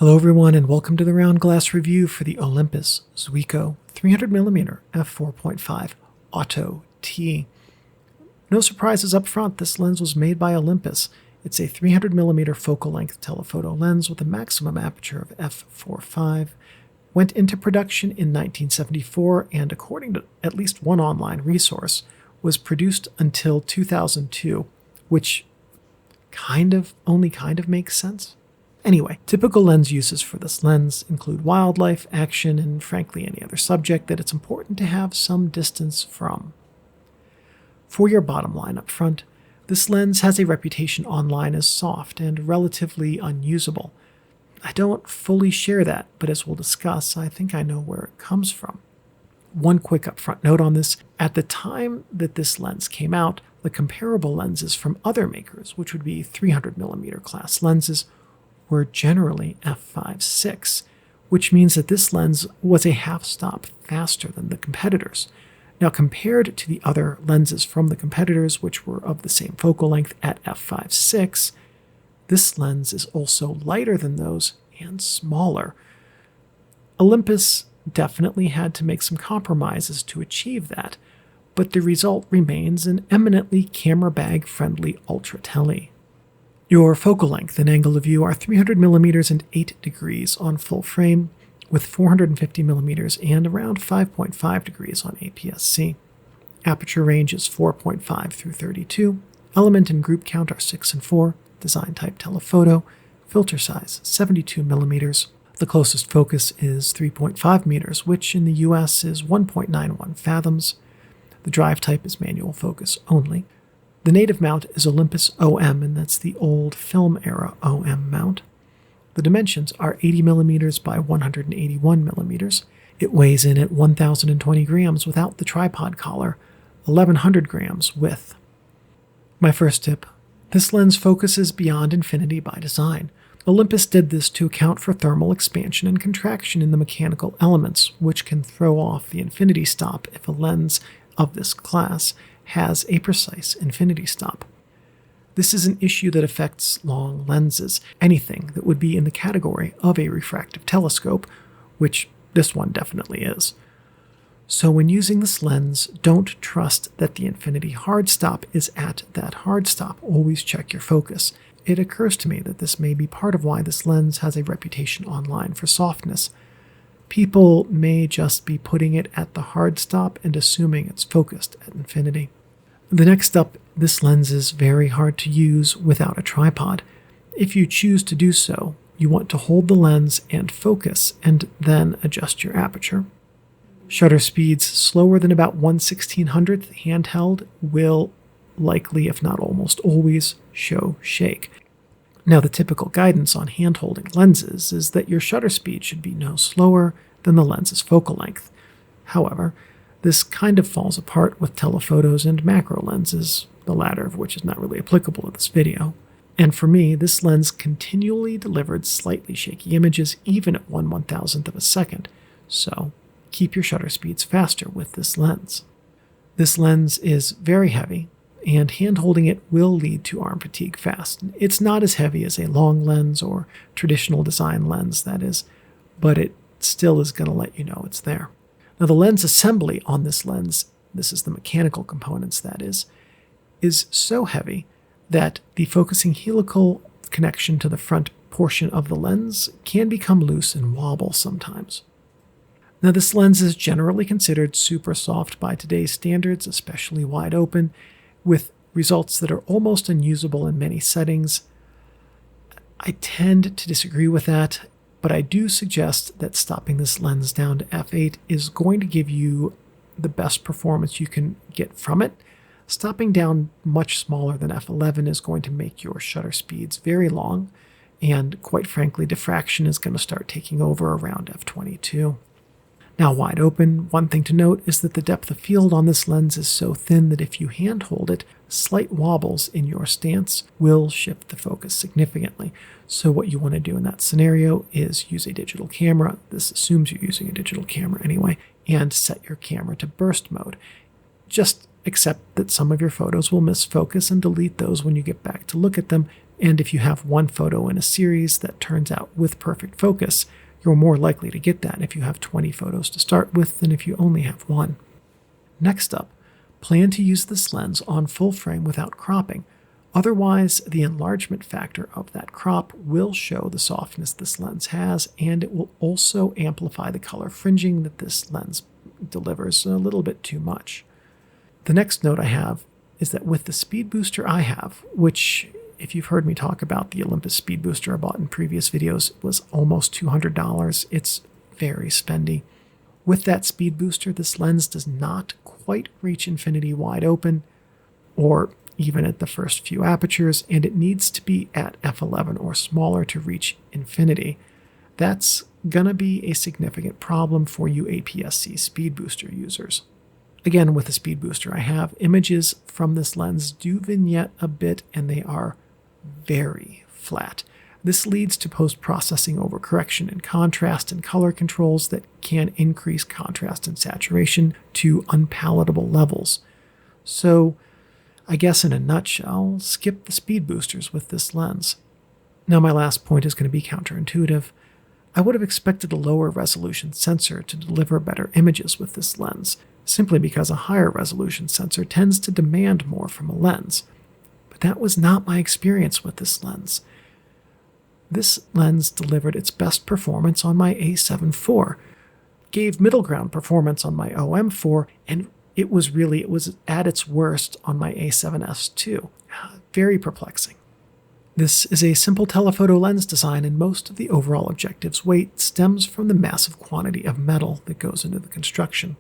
Hello everyone and welcome to the round glass review for the Olympus Zuiko 300mm f4.5 Auto T. No surprises up front, this lens was made by Olympus. It's a 300mm focal length telephoto lens with a maximum aperture of f4.5. Went into production in 1974 and, according to at least one online resource, was produced until 2002, which only kind of makes sense. Anyway, typical lens uses for this lens include wildlife, action, and frankly any other subject that it's important to have some distance from. For your bottom line up front, this lens has a reputation online as soft and relatively unusable. I don't fully share that, but as we'll discuss, I think I know where it comes from. One quick upfront note on this: at the time that this lens came out, the comparable lenses from other makers, which would be 300mm class lenses, were generally f5.6, which means that this lens was a half stop faster than the competitors. Now, compared to the other lenses from the competitors, which were of the same focal length at f5.6, this lens is also lighter than those and smaller. Olympus definitely had to make some compromises to achieve that, but the result remains an eminently camera bag friendly ultra tele. Your focal length and angle of view are 300mm and 8 degrees on full frame, with 450mm and around 5.5 degrees on APS-C. Aperture range is 4.5 through 32. Element and group count are 6 and 4. Design type telephoto. Filter size 72mm. The closest focus is 3.5 meters, which in the US is 1.91 fathoms. The drive type is manual focus only. The native mount is Olympus OM, and that's the old film era OM mount. The dimensions are 80mm by 181mm. It weighs in at 1,020 grams without the tripod collar, 1,100 grams with. My first tip: this lens focuses beyond infinity by design. Olympus did this to account for thermal expansion and contraction in the mechanical elements, which can throw off the infinity stop if a lens of this class has a precise infinity stop. This is an issue that affects long lenses, anything that would be in the category of a refractive telescope, which this one definitely is. So when using this lens, don't trust that the infinity hard stop is at that hard stop. Always check your focus. It occurs to me that this may be part of why this lens has a reputation online for softness. People may just be putting it at the hard stop and assuming it's focused at infinity. The next up, this lens is very hard to use without a tripod. If you choose to do so, you want to hold the lens and focus and then adjust your aperture. Shutter speeds slower than about 1/1600th handheld will likely, if not almost always, show shake. Now, the typical guidance on hand-holding lenses is that your shutter speed should be no slower than the lens's focal length. However, this kind of falls apart with telephotos and macro lenses, the latter of which is not really applicable in this video. And for me, this lens continually delivered slightly shaky images even at 1/1000th of a second, so keep your shutter speeds faster with this lens. This lens is very heavy, and hand-holding it will lead to arm fatigue fast. It's not as heavy as a long lens or traditional design lens, that is, but it still is going to let you know it's there. Now, the lens assembly on this lens, this is the mechanical components that is so heavy that the focusing helical connection to the front portion of the lens can become loose and wobble sometimes. Now, this lens is generally considered super soft by today's standards, especially wide open, with results that are almost unusable in many settings. I tend to disagree with that, but I do suggest that stopping this lens down to f8 is going to give you the best performance you can get from it. Stopping down much smaller than f11 is going to make your shutter speeds very long, and quite frankly, diffraction is going to start taking over around f22. Now, wide open, one thing to note is that the depth of field on this lens is so thin that if you handhold it, slight wobbles in your stance will shift the focus significantly. So what you want to do in that scenario is use a digital camera. This assumes you're using a digital camera anyway, and set your camera to burst mode. Just accept that some of your photos will miss focus and delete those when you get back to look at them, And if you have one photo in a series that turns out with perfect focus, you're more likely to get that if you have 20 photos to start with than if you only have one. Next up, plan to use this lens on full frame without cropping. Otherwise, the enlargement factor of that crop will show the softness this lens has, and it will also amplify the color fringing that this lens delivers a little bit too much. The next note I have is that with the speed booster I have, which, if you've heard me talk about the Olympus speed booster I bought in previous videos, was almost $200. It's very spendy. With that speed booster, this lens does not quite reach infinity wide open, or even at the first few apertures, and it needs to be at f11 or smaller to reach infinity. That's gonna be a significant problem for you APS-C speed booster users. Again, with the speed booster I have, images from this lens do vignette a bit, and they are very flat. This leads to post-processing overcorrection and contrast and color controls that can increase contrast and saturation to unpalatable levels. So, I guess in a nutshell, skip the speed boosters with this lens. Now my last point is going to be counterintuitive. I would have expected a lower resolution sensor to deliver better images with this lens, simply because a higher resolution sensor tends to demand more from a lens. But that was not my experience with this lens. This lens delivered its best performance on my A7 IV, gave middle ground performance on my OM4, and it was at its worst on my A7S II. Very perplexing. This is a simple telephoto lens design, and most of the overall objective's weight stems from the massive quantity of metal that goes into the construction.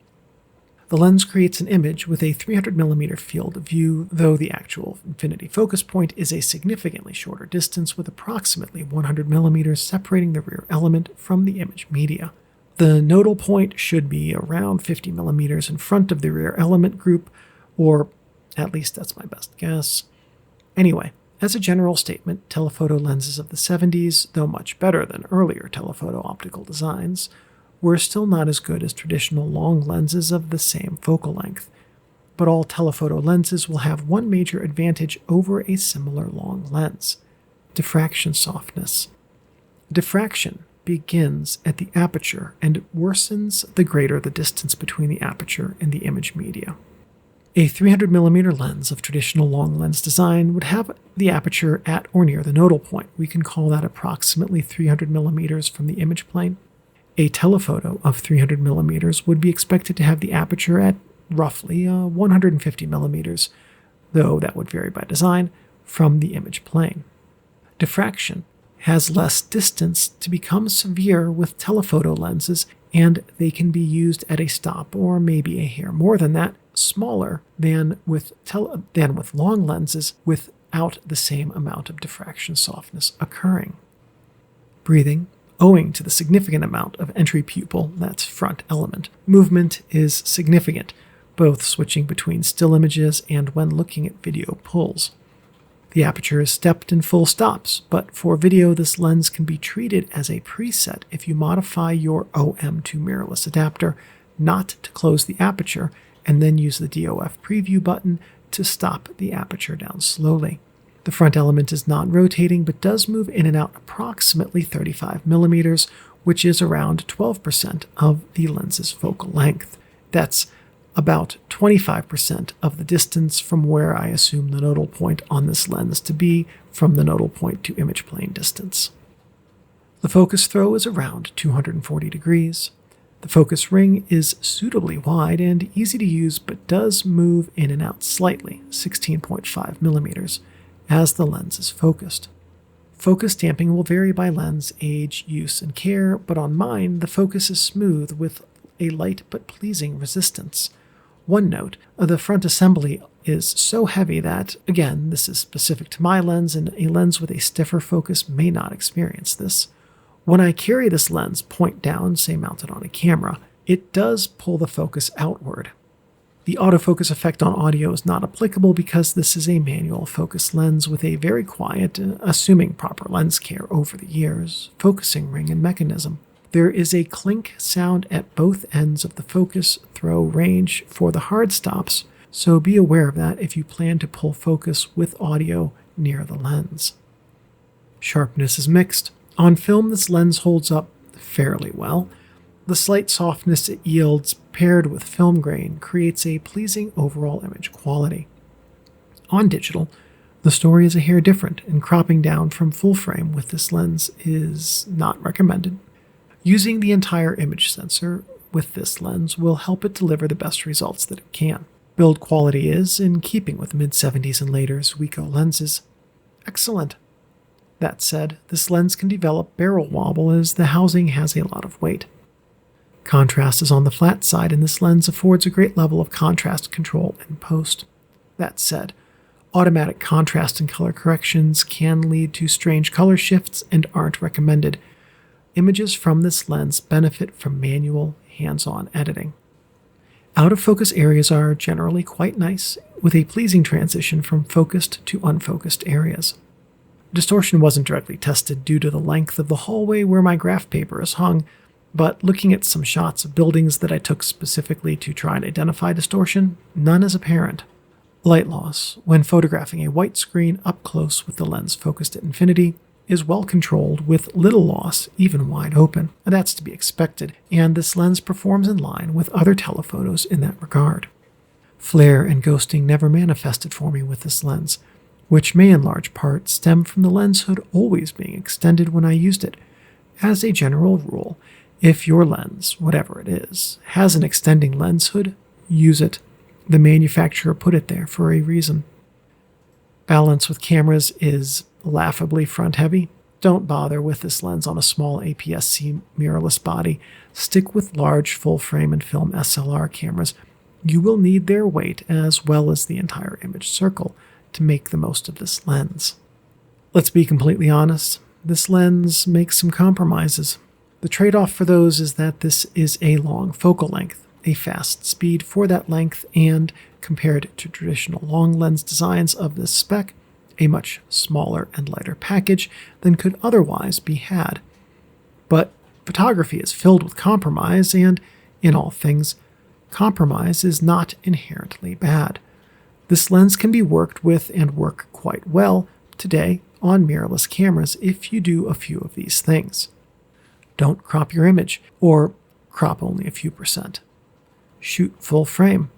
The lens creates an image with a 300mm field of view, though the actual infinity focus point is a significantly shorter distance with approximately 100mm separating the rear element from the image media. The nodal point should be around 50mm in front of the rear element group, or at least that's my best guess. Anyway, as a general statement, telephoto lenses of the 70s, though much better than earlier telephoto optical designs, were still not as good as traditional long lenses of the same focal length. But all telephoto lenses will have one major advantage over a similar long lens: diffraction softness. Diffraction begins at the aperture and worsens the greater the distance between the aperture and the image media. A 300mm lens of traditional long lens design would have the aperture at or near the nodal point. We can call that approximately 300mm from the image plane. A telephoto of 300mm would be expected to have the aperture at roughly 150mm, though that would vary by design, from the image plane. Diffraction has less distance to become severe with telephoto lenses, and they can be used at a stop or maybe a hair more than that, smaller than with long lenses without the same amount of diffraction softness occurring. Breathing, owing to the significant amount of entry pupil, that's front element, movement is significant, both switching between still images and when looking at video pulls. The aperture is stepped in full stops, but for video this lens can be treated as a preset if you modify your OM to mirrorless adapter not to close the aperture and then use the DOF preview button to stop the aperture down slowly. The front element is non-rotating but does move in and out approximately 35mm, which is around 12% of the lens's focal length. That's about 25% of the distance from where I assume the nodal point on this lens to be from the nodal point to image plane distance. The focus throw is around 240 degrees. The focus ring is suitably wide and easy to use but does move in and out slightly, 16.5mm, as the lens is focused. Focus damping will vary by lens, age, use, and care, but on mine the focus is smooth with a light but pleasing resistance. One note, the front assembly is so heavy that, again, this is specific to my lens, and a lens with a stiffer focus may not experience this. When I carry this lens point down, say mounted on a camera, it does pull the focus outward. The autofocus effect on audio is not applicable because this is a manual focus lens with a very quiet, assuming proper lens care over the years, focusing ring and mechanism. There is a clink sound at both ends of the focus throw range for the hard stops, so be aware of that if you plan to pull focus with audio near the lens. Sharpness is mixed. On film, this lens holds up fairly well. The slight softness it yields, paired with film grain, creates a pleasing overall image quality. On digital, the story is a hair different, and cropping down from full frame with this lens is not recommended. Using the entire image sensor with this lens will help it deliver the best results that it can. Build quality is in keeping with mid-70s and later Zuiko lenses. Excellent. That said, this lens can develop barrel wobble as the housing has a lot of weight. Contrast is on the flat side, and this lens affords a great level of contrast control in post. That said, automatic contrast and color corrections can lead to strange color shifts and aren't recommended. Images from this lens benefit from manual, hands-on editing. Out-of-focus areas are generally quite nice, with a pleasing transition from focused to unfocused areas. Distortion wasn't directly tested due to the length of the hallway where my graph paper is hung, but looking at some shots of buildings that I took specifically to try and identify distortion, none is apparent. Light loss, when photographing a white screen up close with the lens focused at infinity, is well controlled with little loss even wide open, and that's to be expected, and this lens performs in line with other telephotos in that regard. Flare and ghosting never manifested for me with this lens, which may in large part stem from the lens hood always being extended when I used it. As a general rule, if your lens, whatever it is, has an extending lens hood, use it. The manufacturer put it there for a reason. Balance with cameras is laughably front-heavy. Don't bother with this lens on a small APS-C mirrorless body. Stick with large full-frame and film SLR cameras. You will need their weight as well as the entire image circle to make the most of this lens. Let's be completely honest, this lens makes some compromises. The trade-off for those is that this is a long focal length, a fast speed for that length, and compared to traditional long lens designs of this spec, a much smaller and lighter package than could otherwise be had. But photography is filled with compromise, and in all things, compromise is not inherently bad. This lens can be worked with and work quite well today on mirrorless cameras if you do a few of these things. Don't crop your image, or crop only a few %. Shoot full frame.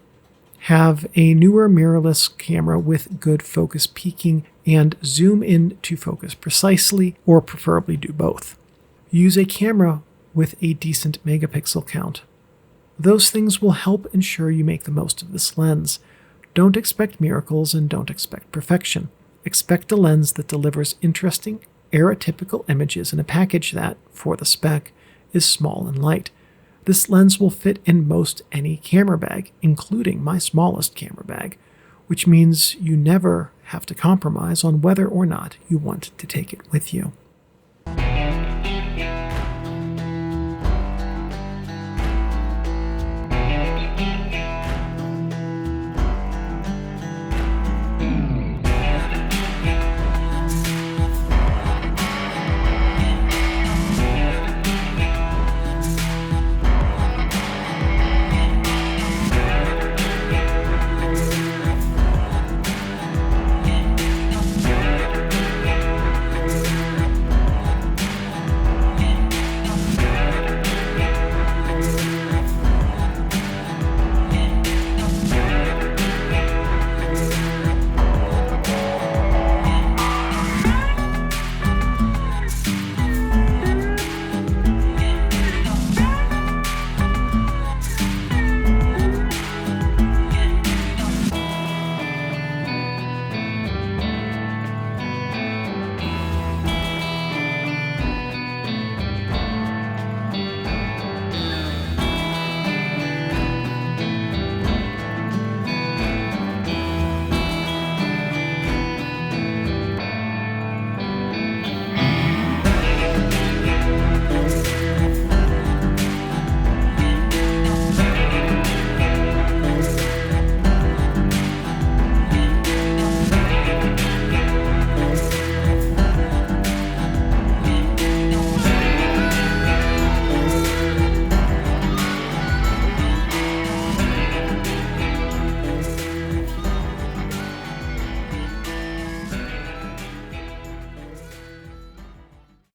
Have a newer mirrorless camera with good focus peaking and zoom in to focus precisely, or preferably do both. Use a camera with a decent megapixel count. Those things will help ensure you make the most of this lens. Don't expect miracles and don't expect perfection. Expect a lens that delivers interesting, era-typical images in a package that, for the spec, is small and light. This lens will fit in most any camera bag, including my smallest camera bag, which means you never have to compromise on whether or not you want to take it with you.